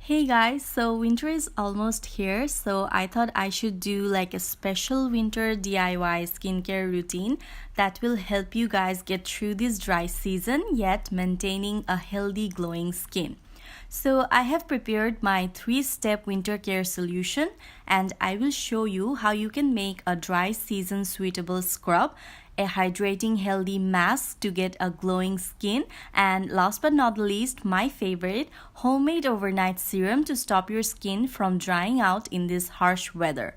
Hey guys, so winter is almost here, so I thought I should do like a special winter DIY skincare routine that will help you guys get through this dry season yet maintaining a healthy glowing skin. So I have prepared my 3-step winter care solution and I will show you how you can make a dry season suitable scrub, a hydrating healthy mask to get a glowing skin, and last but not least, my favorite, homemade overnight serum to stop your skin from drying out in this harsh weather.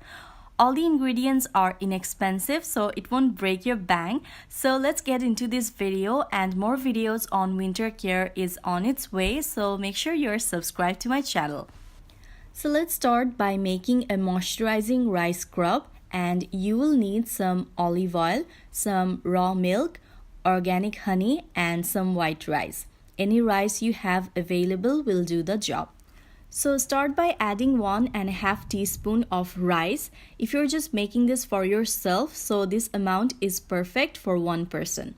All the ingredients are inexpensive, so it won't break your bank. So let's get into this video, and more videos on winter care is on its way, so make sure you're subscribed to my channel. So let's start by making a moisturizing rice scrub, and you will need some olive oil, some raw milk, organic honey, and some white rice. Any rice you have available will do the job. So start by adding 1.5 teaspoon of rice. If you're just making this for yourself, so this amount is perfect for one person.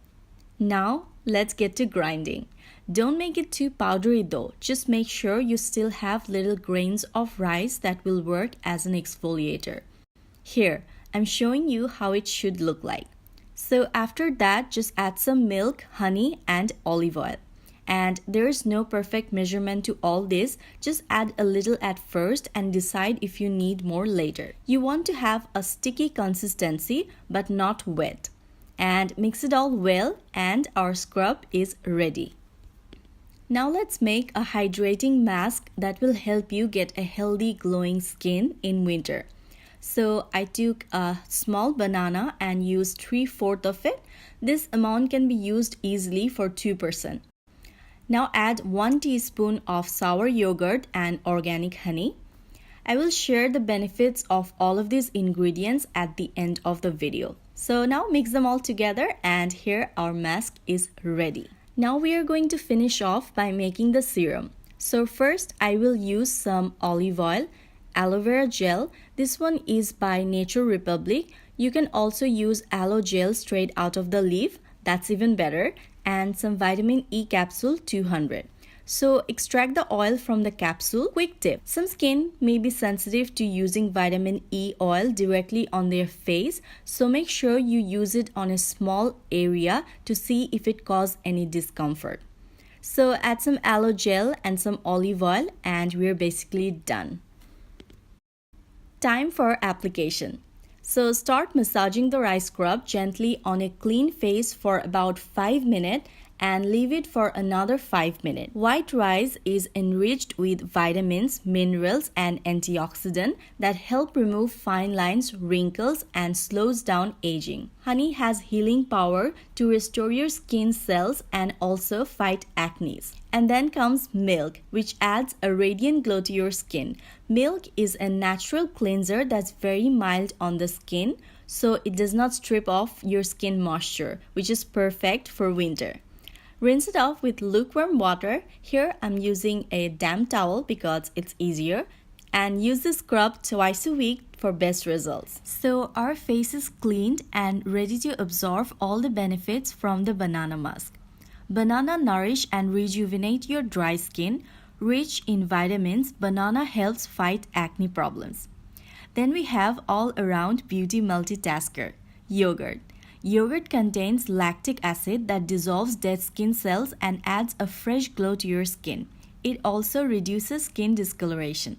Now let's get to grinding. Don't make it too powdery though. Just make sure you still have little grains of rice that will work as an exfoliator. Here, I'm showing you how it should look like. So after that, just add some milk, honey, and olive oil. And there is no perfect measurement to all this. Just add a little at first and decide if you need more later. You want to have a sticky consistency but not wet. And mix it all well and our scrub is ready. Now let's make a hydrating mask that will help you get a healthy glowing skin in winter. So I took a small banana and used 3/4 of it. This amount can be used easily for 2%. Now add 1 teaspoon of sour yogurt and organic honey. I will share the benefits of all of these ingredients at the end of the video. So now mix them all together and here our mask is ready. Now we are going to finish off by making the serum. So first I will use some olive oil, aloe vera gel. This one is by Nature Republic. You can also use aloe gel straight out of the leaf. That's even better. And some vitamin E capsule 200. So extract the oil from the capsule. Quick tip. Some skin may be sensitive to using vitamin E oil directly on their face. So make sure you use it on a small area to see if it causes any discomfort. So add some aloe gel and some olive oil and we're basically done. Time for application. So start massaging the rice scrub gently on a clean face for about 5 minutes and leave it for another 5 minutes. White rice is enriched with vitamins, minerals, and antioxidants that help remove fine lines, wrinkles, and slows down aging. Honey has healing power to restore your skin cells and also fight acne. And then comes milk, which adds a radiant glow to your skin. Milk is a natural cleanser that's very mild on the skin, so it does not strip off your skin moisture, which is perfect for winter. Rinse it off with lukewarm water. Here I'm using a damp towel because it's easier. And use the scrub twice a week for best results. So our face is cleaned and ready to absorb all the benefits from the banana mask. Banana nourish and rejuvenate your dry skin. Rich in vitamins, banana helps fight acne problems. Then we have all-around beauty multitasker, yogurt. Yogurt contains lactic acid that dissolves dead skin cells and adds a fresh glow to your skin. It also reduces skin discoloration.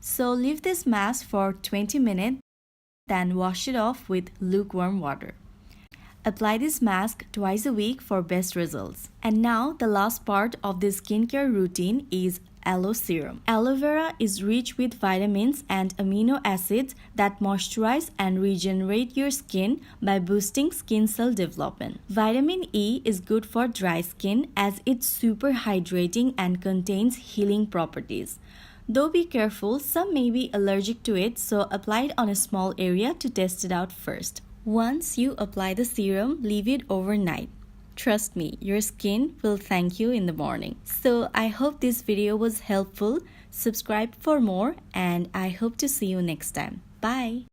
So leave this mask for 20 minutes, then wash it off with lukewarm water. Apply this mask twice a week for best results. And now the last part of this skincare routine is aloe serum. Aloe vera is rich with vitamins and amino acids that moisturize and regenerate your skin by boosting skin cell development. Vitamin E is good for dry skin as it's super hydrating and contains healing properties. Though be careful, some may be allergic to it, so apply it on a small area to test it out first. Once you apply the serum, leave it overnight. Trust me, your skin will thank you in the morning. So I hope this video was helpful. Subscribe for more and I hope to see you next time. Bye!